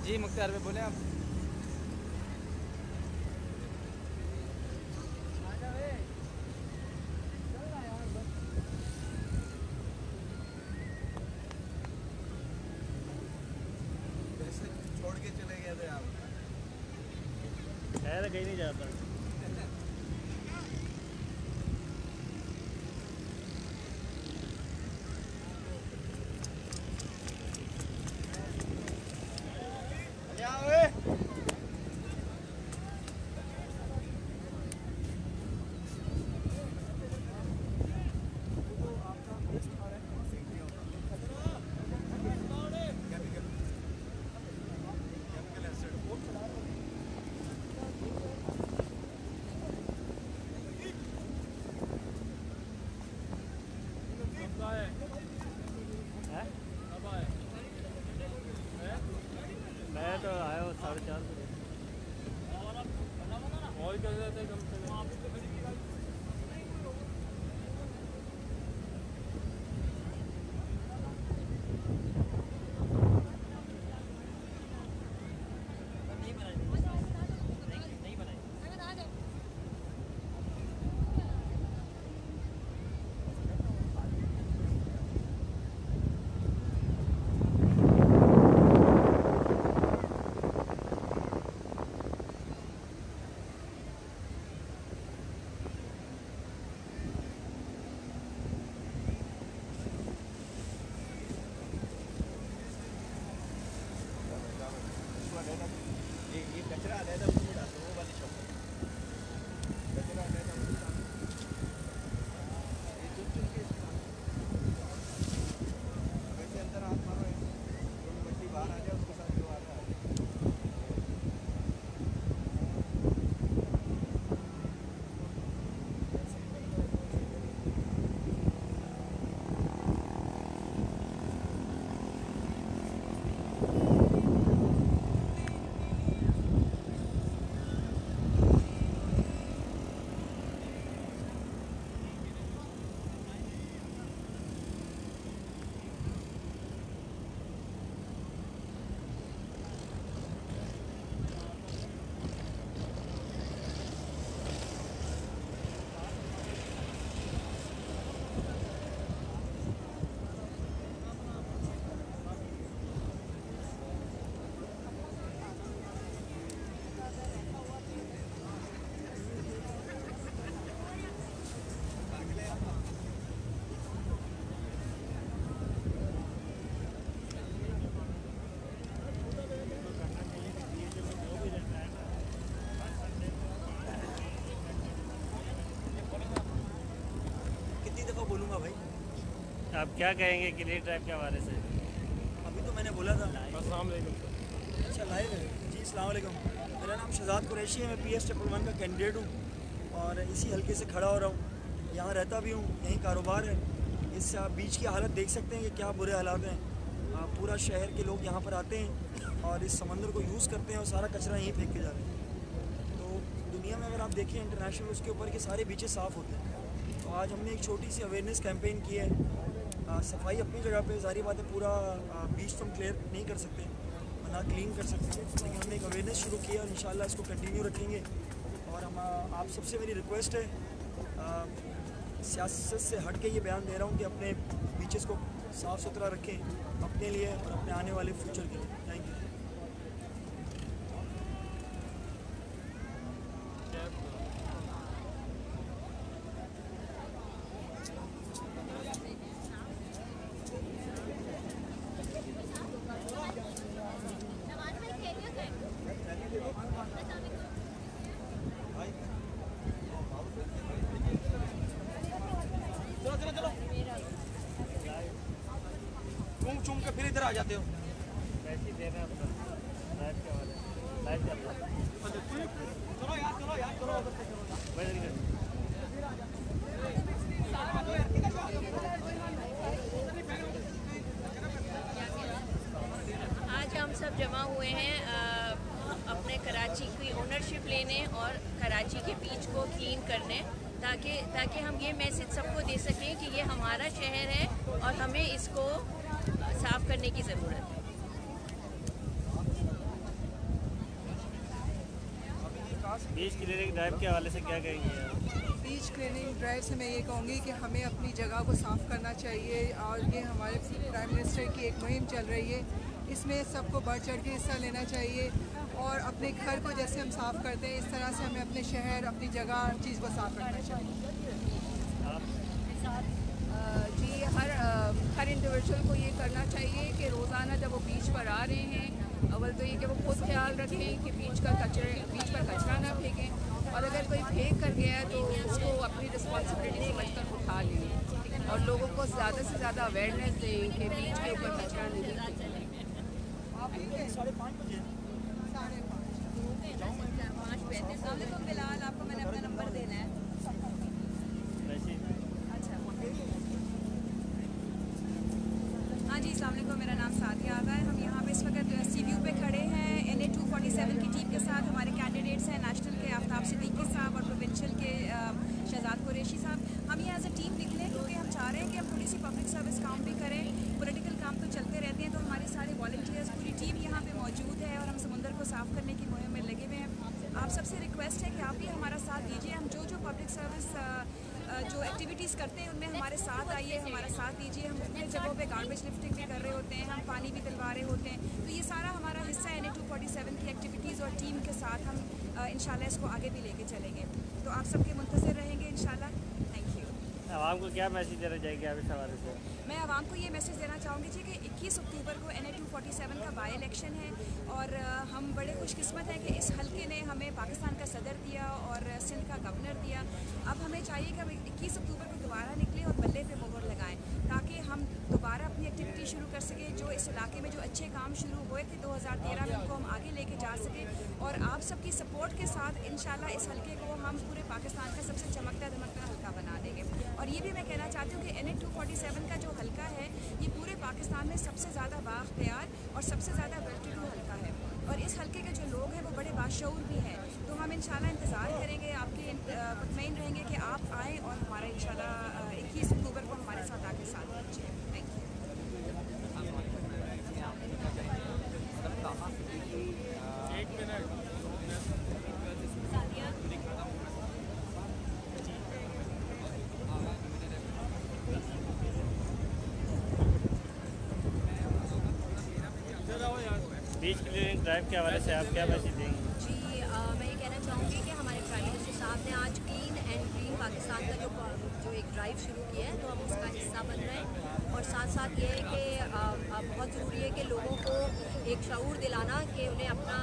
जी मुख्तार भाई बोले आप। कैसे छोड़ के चले गए थे आप? खैर कहीं नहीं जाता। मैं तो आया हूँ 4:30 बजे। और कर रहे थे कम से कम। ये कचरा अलग उसमें डालो, वो वाली शॉप कचरा अलग उसमें डालो। ये चुन चुन के वैसे अंदर हाथ मारो, थोड़ी मट्टी बाहर आ जाए, उसके साथ जो आ रहा है। बोलूँगा भाई। आप क्या कहेंगे क्लियर ड्राइव के हवाले से? अभी तो मैंने बोला था। अस्सलाम वालेकुम। अच्छा लाइव है जी। अस्सलाम वालेकुम। मेरा नाम शहजाद कुरैशी है। मैं PS 111 का कैंडिडेट हूँ और इसी हल्के से खड़ा हो रहा हूँ। यहाँ रहता भी हूँ, यहीं कारोबार है। इस बीच की हालत देख सकते हैं कि क्या बुरे हालात हैं। पूरा शहर के लोग यहाँ पर आते हैं और इस समंदर को यूज़ करते हैं और सारा कचरा यहीं फेंक के जाते हैं। तो दुनिया में अगर आप देखें इंटरनेशनल, उसके ऊपर के सारे बीचेस साफ़ होते हैं। तो आज हमने एक छोटी सी अवेयरनेस कैंपेन की है। सफाई अपनी जगह पे, सारी बातें पूरा बीच तो हम क्लियर नहीं कर सकते, ना क्लीन कर सकते, लेकिन हमने एक अवेयरनेस शुरू किया और इंशाल्लाह इसको कंटिन्यू रखेंगे। और हम आप सबसे मेरी रिक्वेस्ट है, सियासत से हट के ये बयान दे रहा हूँ कि अपने बीचेस को साफ़ सुथरा रखें अपने लिए और अपने आने वाले फ्यूचर के लिए। Thank you. चूम के फिर इधर आ जाते हो। वैसे ही देना अपना ड्राइव के हवाले से लाइव चल रहा है। चलो यार चलो मैं नहीं करता। आज हम सब जमा हुए हैं अपने कराची की ओनरशिप लेने और कराची के बीच को क्लीन करने, ताकि हम ये मैसेज सबको दे सकें कि ये हमारा शहर है और हमें इसको साफ़ करने की ज़रूरत है। बीच क्लीनिंग ड्राइव के हवाले से क्या कहेंगे आप? बीच क्लीनिंग ड्राइव से मैं ये कहूँगी कि हमें अपनी जगह को साफ़ करना चाहिए और ये हमारे प्राइम मिनिस्टर की एक मुहिम चल रही है, इसमें सबको बढ़ चढ़ के हिस्सा लेना चाहिए और अपने घर को जैसे हम साफ़ करते हैं इस तरह से हमें अपने शहर, अपनी जगह, हर चीज़ को साफ़ रखना चाहिए। जी हर इंडिविजुअल को ये करना चाहिए कि रोज़ाना जब वो बीच पर आ रहे हैं, अव्वल तो ये कि वो खुद ख्याल रखें कि बीच पर कचरा ना फेंकें, और अगर कोई फेंक कर गया है तो उसको अपनी रिस्पॉन्सिबिलिटी समझकर उठा लें और लोगों को ज़्यादा से ज़्यादा अवेयरनेस दें कि बीच के ऊपर कचरा नहीं फेंकें। 5:30 बजे फिलहाल आपको मैंने अपना नंबर देना है। वैसे ही हाँ जी, अस्सलाम वालेकुम, मेरा नाम सादिया आगा है। हम यहाँ पे इस वक्त CVU पे खड़े हैं NA 247 की टीम के साथ। हमारे कैंडिडेट्स हैं नेशनल के आफ्ताब सिद्दीकी साहब और प्रोविंशियल के शहजाद कुरैशी साहब। हम ये एज अ टीम निकले क्योंकि हम चाह रहे हैं कि हम थोड़ी सी पब्लिक सर्विस काम भी करें। पॉलिटिकल काम तो चलते रहते हैं, तो हमारे सारे वॉलंटियर्स, पूरी टीम यहाँ पे मौजूद है और हम समुंदर को साफ़ करने की मुहिम में लगे हुए हैं। आप सबसे रिक्वेस्ट है कि आप भी हमारा साथ दीजिए। हम जो पब्लिक सर्विस जो एक्टिविटीज़ करते हैं उनमें हमारे साथ आइए, हमारा साथ दीजिए। हम कितने जगहों पे गार्बेज लिफ्टिंग भी कर रहे होते हैं, हम पानी भी दिलवा रहे होते हैं, तो ये सारा हमारा हिस्सा है NA 247 की एक्टिविटीज़ और टीम के साथ हम इंशाल्लाह इसको आगे भी लेके चलेंगे। तो आप सबके मुंतज़िर रहेंगे इंशाल्लाह। Thank you. आवाम को क्या मैसेज देना चाहेंगे आप इस हवाले से? मैं आवाम को ये मैसेज देना चाहूँगी जी कि 21 अक्टूबर को NA 247 का बाई इलेक्शन है और हम बड़े खुशकिस्मत हैं कि इस हल्के ने हमें पाकिस्तान का सदर दिया और सिंध का गवर्नर दिया। अब हमें चाहिए कि हम 21 अक्टूबर को दोबारा निकलें और बल्ले पे मोहर लगाएं, ताकि हम दोबारा अपनी एक्टिविटी शुरू कर सकें। जो इस इलाके में जो अच्छे काम शुरू हुए थे 2013 में, उनको हम आगे लेके जा सकें और आप सबकी सपोर्ट के साथ इंशाल्लाह इस हल्के को हम पूरे पाकिस्तान का सबसे चमकता धमकता हल्का बना देंगे। और ये भी मैं कहना चाहती हूँ कि NA 247 का जो हल्का है ये पूरे पाकिस्तान में सबसे ज़्यादा बाख्तियार और सबसे ज़्यादा वेल टू डू हल्का है और इस हल्के के जो लोग हैं वो बड़े बाशऊर भी हैं। तो हम इंशाल्लाह इंतज़ार करेंगे, आपके मुतमईन रहेंगे कि आप आएँ और हमारा इंशाल्लाह 21 अक्टूबर को हमारे साथ आके साथ दीजिए। Thank you. Beach cleaning drive के हवाले से आप क्या मैसेज देंगे? जी मैं ये कहना चाहूँगी कि हमारे प्राइम मिनिस्टर साहब ने आज क्लीन एंड ग्रीन पाकिस्तान का जो एक ड्राइव शुरू किया है, तो हम उसका हिस्सा बन रहे हैं। और साथ साथ ये है कि बहुत ज़रूरी है कि लोगों को एक शऊर दिलाना कि उन्हें अपना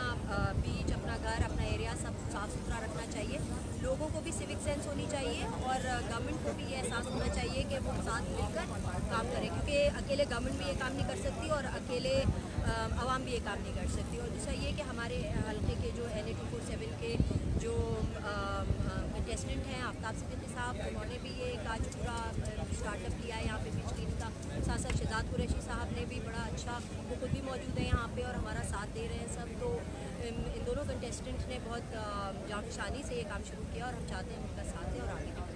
बीच, अपना घर, अपना एरिया सब साफ़ सुथरा रखना चाहिए। लोगों को भी सिविक सेंस होनी चाहिए और गवर्नमेंट को भी ये एहसास होना चाहिए कि वो साथ मिलकर काम करें, क्योंकि अकेले गवर्नमेंट भी ये काम नहीं कर सकती और अकेले आवाम भी ये काम नहीं कर सकती। और दूसरा ये कि हमारे हल्के के जो NA 247 के जो कंटेस्टेंट हैं आफ्ताब सिद्दीकी साहब, उन्होंने भी ये एक आज पूरा स्टार्टअप किया है यहाँ पे बीच क्लीनिंग का। साथ साथ शहजाद कुरैशी साहब ने भी बड़ा अच्छा, वो खुद भी मौजूद है यहाँ पे और हमारा साथ दे रहे हैं सब। तो इन दोनों कंटेस्टेंट्स ने बहुत जाफशानी से ये काम शुरू किया और हम चाहते हैं उनका साथ दें और आगे बढ़ें।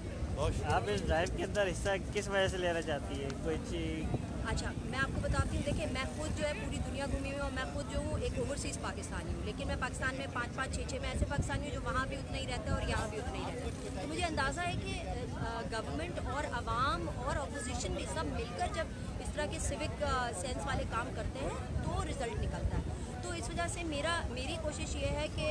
आप इस ड्राइव के अंदर हिस्सा किस वजह से लेना चाहती है? कोई चीज़? अच्छा, मैं आपको बताती हूँ, देखिए मैं खुद जो है पूरी दुनिया घूमी हुई हूँ और मैं खुद जो हूँ एक ओवरसीज़ पाकिस्तानी हूँ, लेकिन मैं पाकिस्तान में 5-5, 6-6 में ऐसे पाकिस्तानी हूँ जो वहाँ भी उतना ही रहता है और यहाँ भी उतना ही रहता है। तो मुझे अंदाज़ा है कि गवर्नमेंट और आवाम और अपोजिशन भी सब मिलकर जब इस तरह के सिविक सेंस वाले काम करते हैं तो रिज़ल्ट निकलता है। तो इस वजह से मेरी कोशिश ये है कि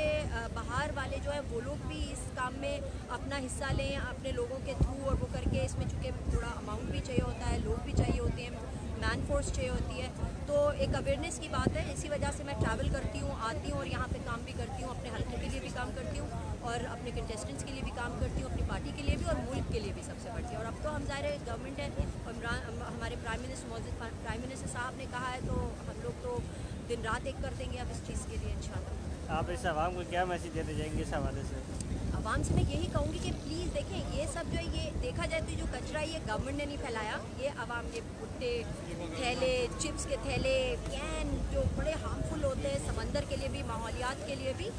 बाहर वाले जो है वो लोग भी इस काम में अपना हिस्सा लें अपने लोगों के थ्रू, और वो करके इसमें चूँकि थोड़ा अमाउंट भी चाहिए होता है, लोग भी चाहिए होते हैं, मैन फोर्स चाहिए होती है, तो एक अवेयरनेस की बात है। इसी वजह से मैं ट्रैवल करती हूँ, आती हूँ और यहाँ पे काम भी करती हूँ, अपने हल्के के लिए भी काम करती हूँ और अपने कंटेस्टेंट्स के लिए भी काम करती हूँ, अपनी पार्टी के लिए भी और मुल्क के लिए भी सबसे बढ़ती है। और अब तो हम ज़ाहिर गवर्नमेंट है, हमारे प्राइम मिनिस्टर साहब ने कहा है, तो हम लोग तो दिन रात एक कर देंगे अब इस चीज़ के लिए इंशाल्लाह। आप इस आवाम को क्या मैसेज देते जाएंगे इस हवाले से? आवाम से मैं यही कहूँगी कि प्लीज़ देखें, ये सब जो है, ये देखा जाए तो जो कचरा ये गवर्नमेंट ने नहीं फैलाया, ये आवाम के भुट्टे, थैले, चिप्स के थैले, कैन जो बड़े हार्मफुल होते हैं समंदर के लिए भी, माहौलियात के लिए भी,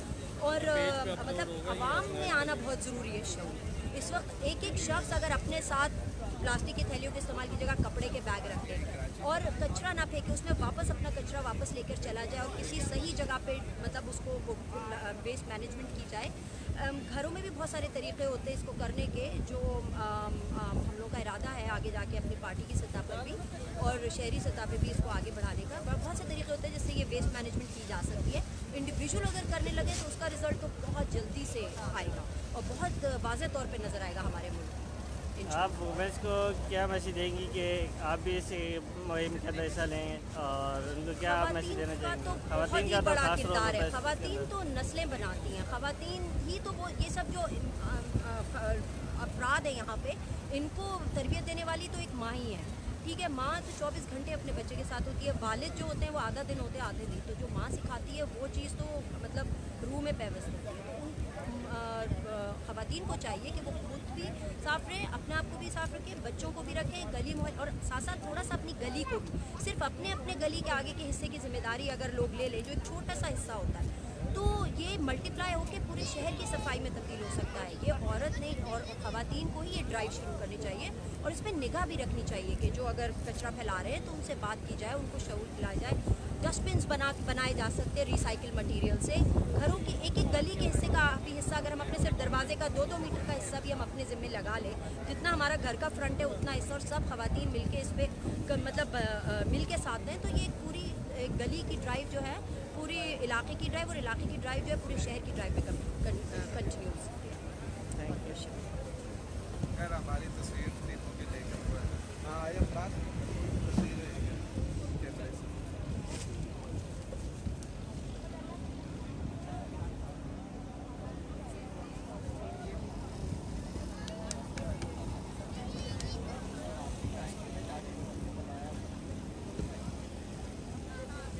और मतलब आवाम में आना बहुत ज़रूरी है शौक। इस वक्त एक एक शख्स अगर अपने साथ प्लास्टिक की थैलियों के इस्तेमाल की जगह कपड़े के बैग रखे और कचरा ना फेंके, उसमें वापस अपना कचरा वापस लेकर चला जाए और किसी सही जगह पे मतलब उसको वेस्ट मैनेजमेंट की जाए। घरों में भी बहुत सारे तरीक़े होते हैं इसको करने के, जो हम लोग का इरादा है आगे जाके अपनी पार्टी की सतह पर भी और शहरी सतह पर भी इसको आगे बढ़ाने का। बहुत से तरीक़े होते हैं जिससे ये वेस्ट मैनेजमेंट की जा सकती है। इंडिविजुअल अगर करने लगे तो उसका रिज़ल्ट तो बहुत जल्दी से आएगा और बहुत वाज़ेह तौर पर नज़र आएगा हमारे मुल्क। आप वुमेंस को क्या मैसेज देंगी कि आप भी इस मुहिम का हिस्सा लें और उनको क्या आप मैसेज देना चाहेंगे? ख़वातीन का तो बड़ा किरदार है। ख़वातीन तो नस्लें बनाती हैं, ख़वातीन ही तो वो ये सब जो अफराद है यहाँ पे, इनको तरबियत देने वाली तो एक माँ ही है। ठीक है, माँ तो 24 घंटे अपने बच्चे के साथ होती है, वालिद जो होते हैं वो आधा दिन होते हैं आधे दिन, तो जो माँ सिखाती है वो चीज़ तो मतलब रूह में पैवस्त होती है। ख़वातीन को चाहिए कि वो खुद भी साफ़ रहे, अपने आप को भी साफ़ रखें, बच्चों को भी रखें, गली मोहल्ले और साथ साथ थोड़ा सा अपनी गली को भी, सिर्फ अपने गली के आगे के हिस्से की जिम्मेदारी अगर लोग ले लें, जो एक छोटा सा हिस्सा होता है, तो ये मल्टीप्लाई होकर पूरे शहर की सफाई में तब्दील हो सकता है। ये औरत नहीं और ख़वातीन को ही ये ड्राइव शुरू करनी चाहिए और इस पर निगाह भी रखनी चाहिए कि जो अगर कचरा फैला रहे हैं तो उनसे बात की जाए, उनको शऊर दिलाया जाए। डस्टबिन्स बनाए जा सकते हैं रिसाइकिल मटेरियल से। घरों की एक एक गली के हिस्से का भी हिस्सा अगर हम अपने सिर्फ दरवाजे का 2-2 मीटर का हिस्सा भी हम अपने ज़िम्मे लगा लें, जितना हमारा घर का फ्रंट है उतना हिस्सा, और सब ख़वातीन मिल के इस पर मतलब मिल के साथ दें, तो ये एक पूरी एक गली की ड्राइव जो है, पूरी इलाके की ड्राइव, और इलाके की ड्राइव जो है पूरे शहर की ड्राइव में कंटिन्यू हो सकती है। Thank you. खैर हमारी तस्वीर दीपों के लेकर हुआ है। हाँ ये बात तस्वीर है कैमरे से।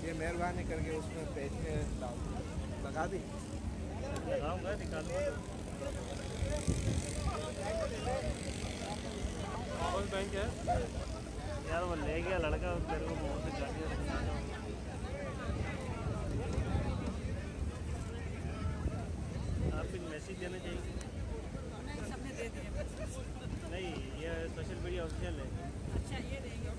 ये मेहरबानी करके उसमें पेज के लगा दी। लगाऊंगा, निकालूंगा। बैंक है यार, वो ले गया लड़का, तेरे को मुँह से गाली। आप कुछ मैसेज देना चाहिए? सबने दे दिए। नहीं, ये सोशल मीडिया ऑफिशियल है। अच्छा, ये देंगे।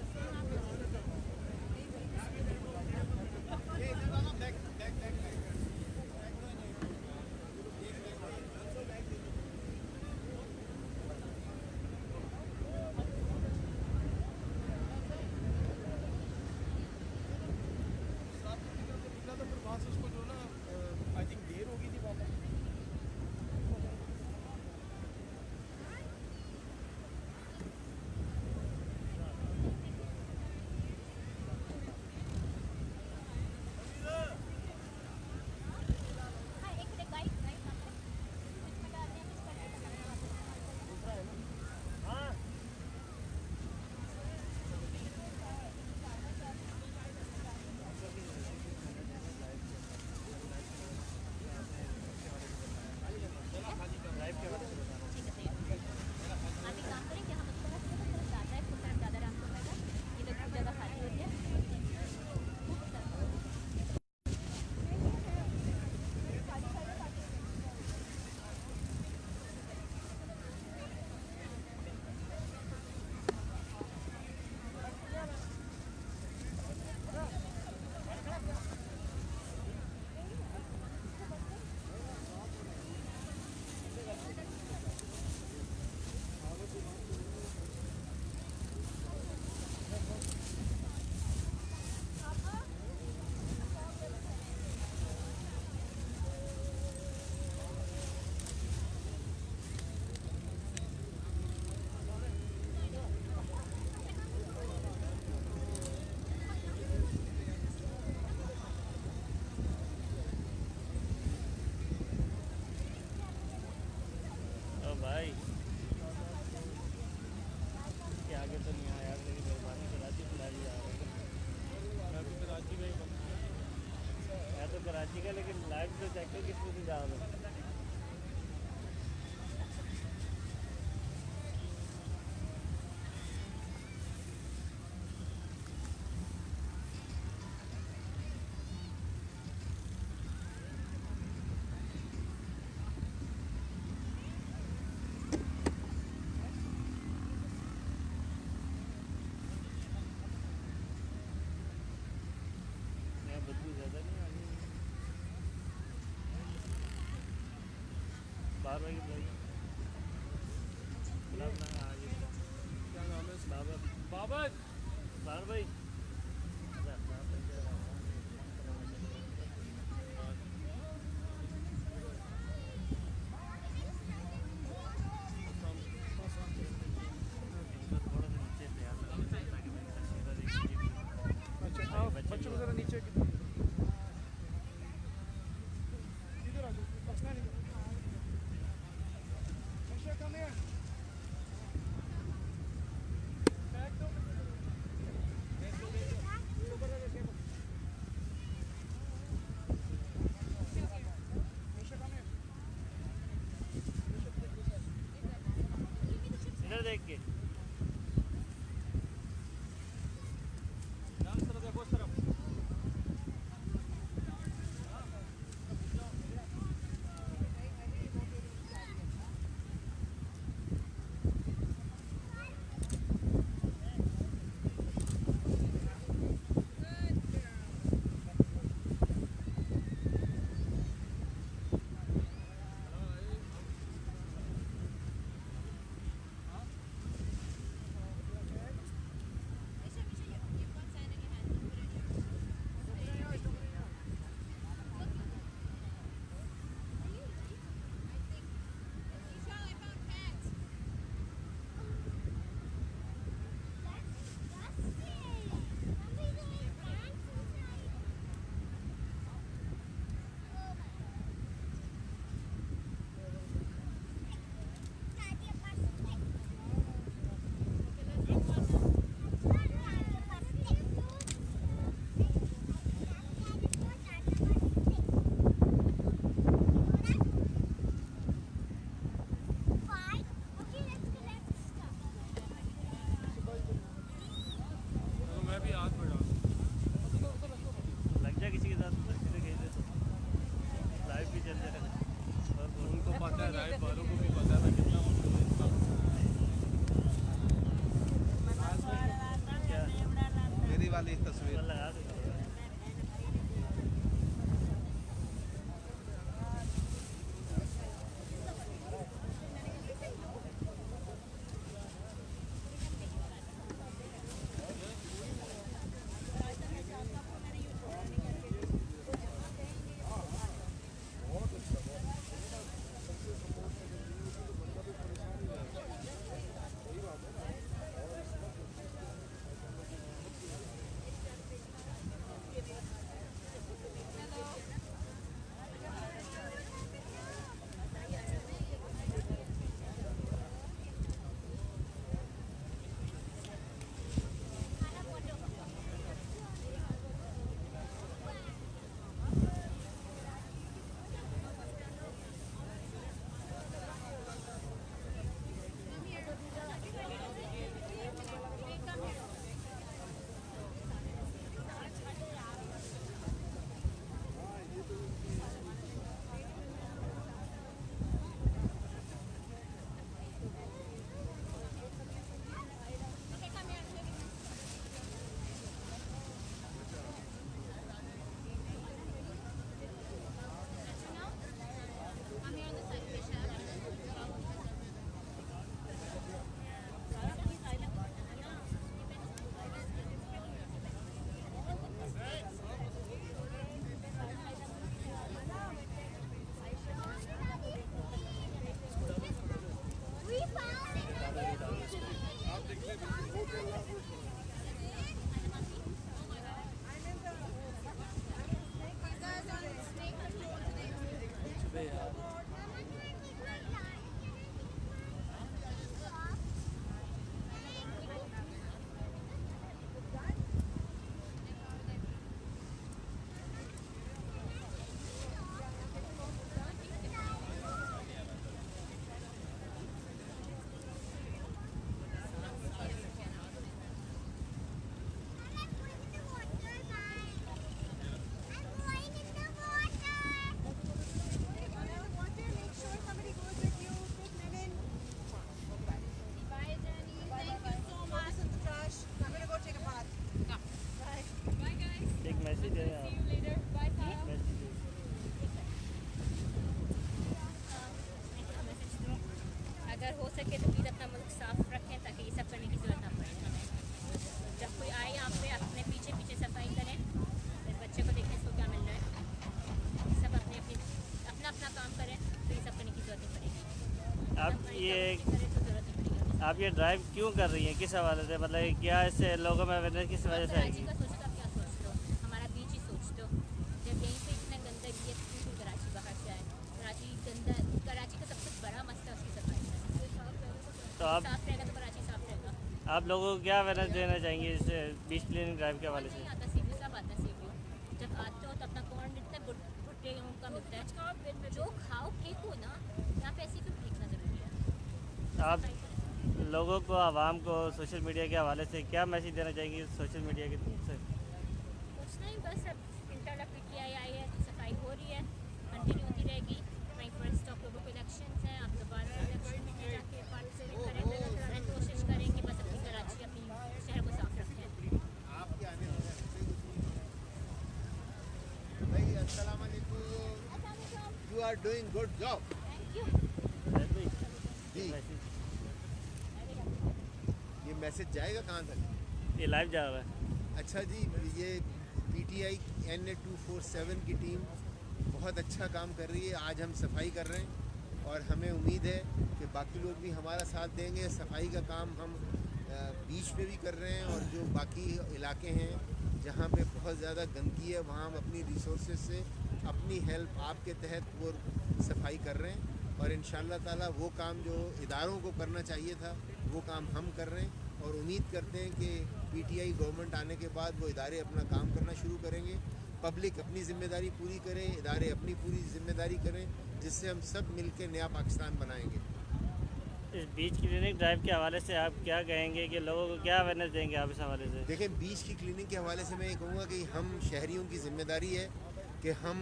भाई के आगे तो नहीं आया यार, लेकिन मेहरबानी कराची बुला लिया। मैं तो कराची में ही मैं तो कराची का, लेकिन लाइव तो चेक कर किस से जा रहा हूँ। बदबू ज़्यादा नहीं आ रही। बार भाई भाई गुलाब ना आ गई। क्या नाम है? बाबर। बाबर बार भाई बच्चों को जरा नीचे इधर आ जाओ, बचना नहीं। कम है इधर देख के देखो उस तरफ। मैं भी हाथ बढ़ा लग जाए किसी के साथ सीधे कहीं दे तो लाइव भी चल जाएगा। और उनको पता है, लाइव वालों को भी पता है मैं कितना मुश्किल है इसका। क्या मेरी वाली तस्वीर लगा दो। अगर हो सके तो प्लीज़ अपना मुल्क साफ रखें ताकि ये सब करने की ज़रूरत ना पड़े हमें। जब कोई आए यहाँ पे अपने पीछे पीछे सफाई करें, फिर बच्चे को देखें इसको क्या मिल रहा है, सब अपना अपना काम करें तो ये सब करने की ज़रूरत नहीं पड़ेगी। आप ये करें तो ज़रूरत नहीं पड़ेगी। आप ये ड्राइव क्यों कर रही हैं, किस हवाले से, मतलब क्या इससे लोगों में अवेयरनेस किस वजह से कराची आएगी? का सोचो तो आप क्या सोचते हो, हमारा बीच ही सोचते हो। जब यहीं पे इतना गंदगी है तो क्यों कराची बाहर से आए? कराची गंदा, कराची का सबसे बड़ा मसला उसकी सफाई है। तो आप साफ रहेगा तो कराची साफ रहेगा। आप लोगों को क्या अवेयरनेस देना चाहेंगे इस बीच क्लीनिंग ड्राइव के हवाले से? नहीं आता सीपीयू, सब आता सीपीयू। जब आते हो तो अपना कॉर्न मिलता है, भुट्टे का मिलता है, जो खाओ फेंको ना, यहाँ पे ऐसी फिर फेंकना ज़रूरी है। आप लोगों को, आवाम को सोशल मीडिया के हवाले से क्या मैसेज देना चाहेंगे सोशल मीडिया की तरफ से? कुछ नहीं, बस अब इंशाल्लाह पीटीआई आई है, सफाई हो रही है, कंटिन्यू होती रहेगी। 21 अक्टूबर को इलेक्शन है, आप दोबारा इलेक्शन में जाके पार्टिसिपेट करेंगे, कोशिश करेंगे बस अपनी कराची, अपनी शहर को साफ रखें। भाई अस्सलाम वालेकुम, you are doing good job. Thank you. जी, ये मैसेज जाएगा कहाँ तक? ये लाइव जा रहा है। अच्छा जी, ये पीटीआई NA-247 की टीम बहुत अच्छा काम कर रही है। आज हम सफाई कर रहे हैं और हमें उम्मीद है कि बाकी लोग भी हमारा साथ देंगे। सफाई का काम हम बीच पे भी कर रहे हैं और जो बाकी इलाके हैं जहाँ पे बहुत ज़्यादा गंदगी है वहाँ हम अपनी रिसोर्सेज से अपनी हेल्प आपके तहत वो सफाई कर रहे हैं। और इंशाअल्लाह ताला वो काम जो इदारों को करना चाहिए था वो काम हम कर रहे हैं और उम्मीद करते हैं कि पीटीआई गवर्नमेंट आने के बाद वो इदारे अपना काम करना शुरू करेंगे। पब्लिक अपनी ज़िम्मेदारी पूरी करे, इदारे अपनी पूरी ज़िम्मेदारी करें, जिससे हम सब मिल के नया पाकिस्तान बनाएंगे। इस बीच क्लिनिक ड्राइव के हवाले से आप क्या कहेंगे कि लोगों को क्या अवेयरनेस देंगे आप इस हवाले से? देखें, बीच की क्लीनिक के हवाले से मैं ये कहूँगा कि हम शहरियों की ज़िम्मेदारी है कि हम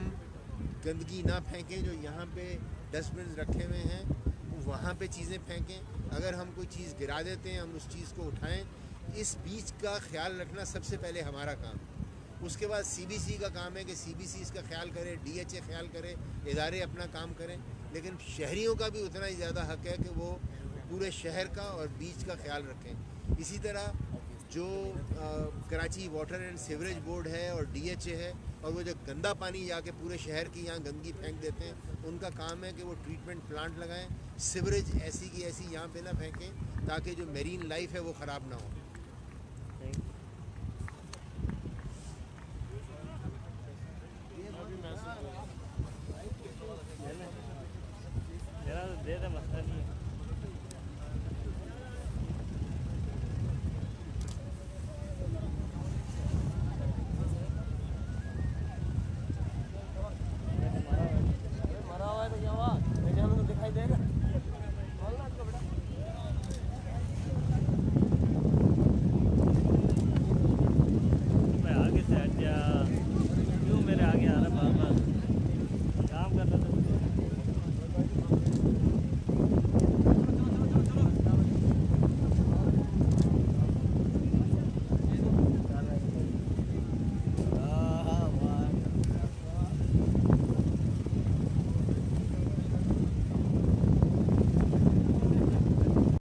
गंदगी ना फेंकें। जो यहाँ पे डस्टबिन रखे हुए हैं वहाँ पे चीज़ें फेंकें। अगर हम कोई चीज़ गिरा देते हैं हम उस चीज़ को उठाएं। इस बीच का ख्याल रखना सबसे पहले हमारा काम। उसके बाद CBC का काम है कि CBC इसका ख्याल करे, DHA ख्याल करे, इदारे अपना काम करें। लेकिन शहरियों का भी उतना ही ज़्यादा हक है कि वो पूरे शहर का और बीच का ख्याल रखें। इसी तरह जो Karachi water and sewerage board है और DHA है और वो जो गंदा पानी जाके पूरे शहर की यहाँ गंदगी फेंक देते हैं, उनका काम है कि वो ट्रीटमेंट प्लांट लगाएं। सीवरेज ऐसी की ऐसी यहाँ पे ना फेंकें ताकि जो मेरीन लाइफ है वो ख़राब ना हो। दे दे, मसला नहीं है।